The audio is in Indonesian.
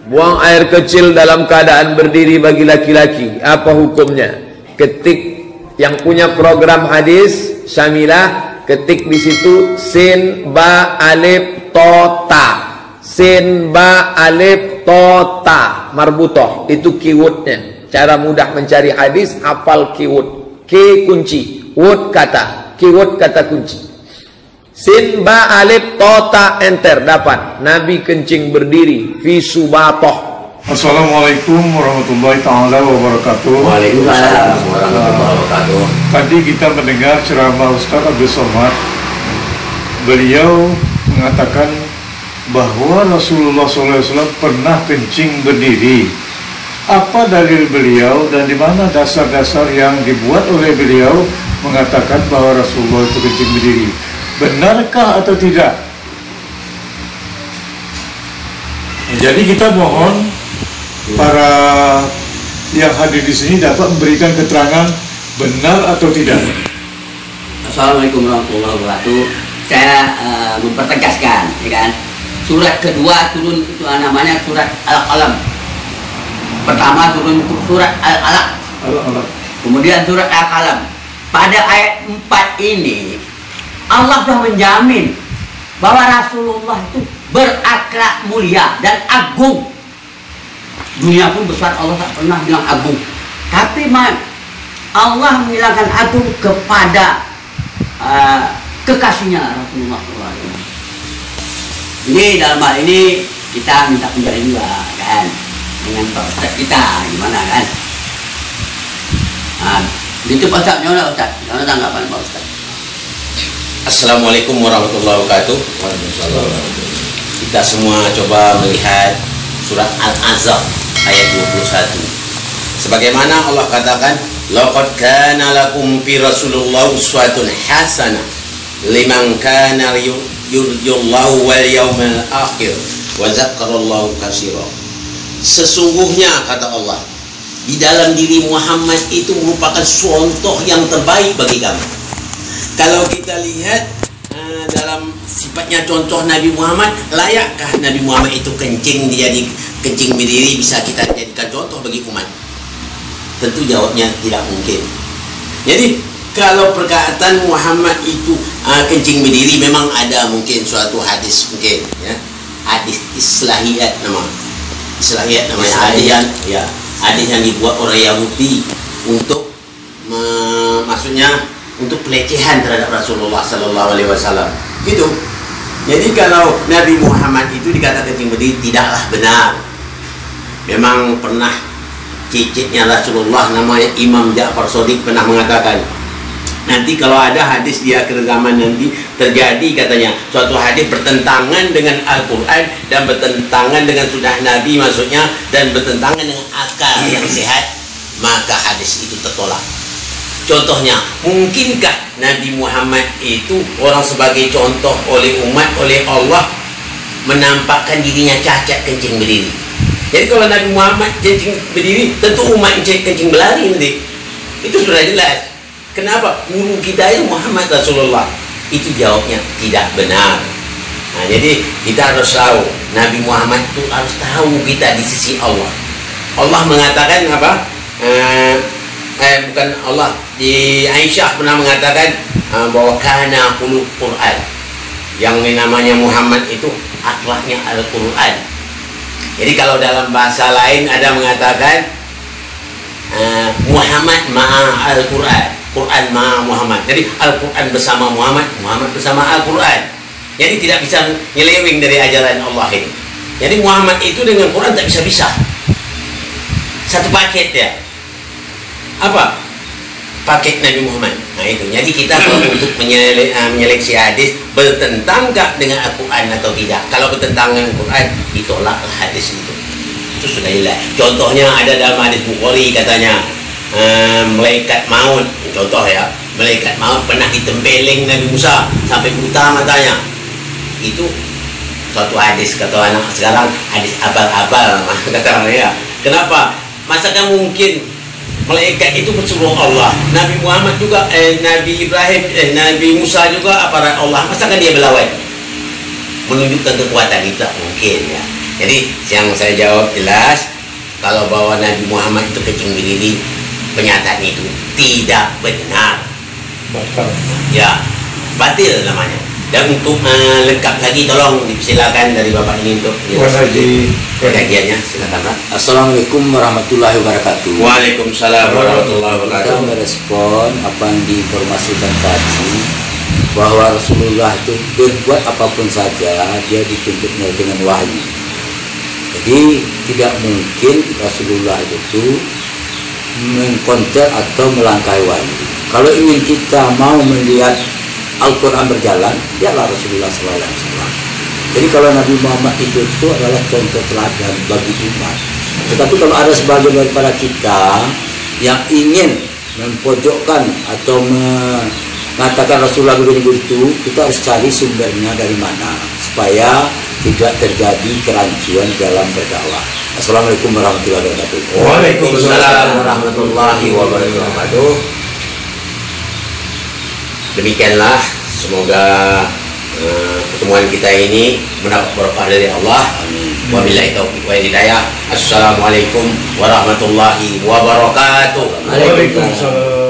buang air kecil dalam keadaan berdiri bagi laki-laki, apa hukumnya? Ketik yang punya program hadis Syamilah, ketik di situ sin ba alif to ta, sin ba alif to ta marbutoh, itu keywordnya. Cara mudah mencari hadis, hafal keyword. K kunci, word kata, keyword kata kunci. Sin ba alif to ta enter, dapat. Nabi kencing berdiri fi subatoh. Assalamualaikum warahmatullahi taala wabarakatuh. Waalaikumsalam warahmatullahi wabarakatuh. Tadi kita mendengar ceramah Ustaz Abdul Somad. Beliau mengatakan bahwa Rasulullah SAW pernah kencing berdiri. Apa dalil beliau dan di mana dasar-dasar yang dibuat oleh beliau mengatakan bahwa Rasulullah itu kencing berdiri? Benarkah atau tidak? Jadi kita mohon para yang hadir di sini dapat memberikan keterangan benar atau tidak. Assalamualaikum warahmatullahi wabarakatuh. Saya mempertegaskan, ya kan? Surat kedua turun itu namanya surat Al-Qalam. Pertama turun surat Al-Alaq. Kemudian surat Al-Qalam. Pada ayat 4 ini Allah sudah menjamin bahwa Rasulullah itu berakhlak mulia dan agung. Dunia pun besar, Allah tak pernah bilang agung. Tapi Allah menghilangkan agung kepada kekasihnya Rasulullah SAW. Ini dalam hal ini kita minta penjara juga kan dengan Pak Ustaz kita gimana kan? Itu Pak Ustaz, gimana Ustaz? Gimana tanggapan Pak Ustaz? Assalamualaikum warahmatullahi wabarakatuh. Kita semua coba melihat surat Al-Ahzab ayat 21. Sebagaimana Allah katakan, laqad kana lakum fi Rasulillah uswatun hasanah liman kana yurjullahu wal yawmal akhir wa dzakarallahu katsira. Sesungguhnya kata Allah, di dalam diri Muhammad itu merupakan contoh yang terbaik bagi kamu. Kalau kita lihat dalam sifatnya contoh Nabi Muhammad, layakkah Nabi Muhammad itu kencing berdiri bisa kita jadikan contoh bagi umat? Tentu jawabnya tidak mungkin. Jadi kalau perkataan Muhammad itu kencing berdiri, memang ada mungkin suatu hadis mungkin ya, hadis islahiyat namanya hadis yang dibuat oleh Yahudi untuk maksudnya untuk pelecehan terhadap Rasulullah Sallallahu Alaihi Wasallam gitu. Jadi kalau Nabi Muhammad itu dikatakan kencing berdiri tidaklah benar. Memang pernah cicitnya Rasulullah namanya Imam Ja'far Shadiq pernah mengatakan, nanti kalau ada hadis di akhir zaman nanti terjadi katanya suatu hadis bertentangan dengan Al-Quran dan bertentangan dengan sunnah Nabi maksudnya, dan bertentangan dengan akal yang sehat, maka hadis itu tertolak. Contohnya, mungkinkah Nabi Muhammad itu orang sebagai contoh oleh umat, oleh Allah menampakkan dirinya cacat kencing berdiri? Jadi kalau Nabi Muhammad kencing berdiri, tentu umat kencing berlari nanti. Itu sudah jelas. Kenapa? Guru kita itu Muhammad Rasulullah. Itu jawabnya tidak benar. Nah, jadi kita harus tahu, Nabi Muhammad itu harus tahu kita di sisi Allah. Allah mengatakan apa? Bukan Allah, di Aisyah pernah mengatakan bahwa kana khuluq Quran, yang namanya Muhammad itu akhlaknya Al-Quran. Jadi kalau dalam bahasa lain ada mengatakan Muhammad ma'a Al-Quran, Quran ma'a Muhammad. Jadi Al-Quran bersama Muhammad, Muhammad bersama Al-Quran. Jadi tidak bisa nyeleweng dari ajaran Allah ini. Jadi Muhammad itu dengan Quran tak bisa pisah, satu paket ya. Apa? Paket Nabi Muhammad. Nah itu. Jadi kita untuk menyeleksi hadis bertentang gak dengan Al-Quran atau tidak. Kalau bertentangan dengan Al-Quran, ditolaklah hadis itu. Itu sudah jelas. Contohnya ada dalam hadis Bukhari katanya, malaikat maut. Contoh ya, malaikat maut pernah ditempeleng Nabi Musa sampai buta matanya. Itu suatu hadis, kata anak sekarang hadis abal-abal kata ya. Kenapa? Masakan mungkin malaikat itu bersuruh Allah, Nabi Muhammad juga, Nabi Ibrahim, Nabi Musa juga aparat Allah, masakan dia berlawan menunjukkan kekuatan? Itu tak mungkin ya. Jadi yang saya jawab jelas, kalau bahwa Nabi Muhammad itu kencing berdiri, pernyataan itu tidak benar. Batal. Ya, batil namanya. Dan untuk lengkap lagi tolong dipersilakan dari Bapak ini untuk pengajiannya. Silakan Pak. Assalamualaikum warahmatullahi wabarakatuh. Waalaikumsalam warahmatullahi Kita wabarakatuh. merespon apa yang diinformasikan tadi, bahwa Rasulullah itu berbuat apapun saja dia dituntutnya dengan wahyu. Jadi tidak mungkin Rasulullah itu mengkonter atau melangkahi wahyu. Kalau ingin kita mau melihat Al-Quran berjalan, dialah Rasulullah SAW. Jadi kalau Nabi Muhammad itu adalah contoh teladan bagi umat. Tetapi kalau ada sebagian daripada kita yang ingin mempojokkan atau mengatakan Rasulullah begitu, kita harus cari sumbernya dari mana, supaya tidak terjadi kerancuan dalam berdakwah. Assalamualaikum warahmatullahi wabarakatuh. Waalaikumsalam warahmatullahi wabarakatuh. Demikianlah, semoga pertemuan kita ini mendapat berkah dari Allah. Wabillahi taufiq wal hidayah. Assalamualaikum warahmatullahi wabarakatuh. Waalaikumsalam.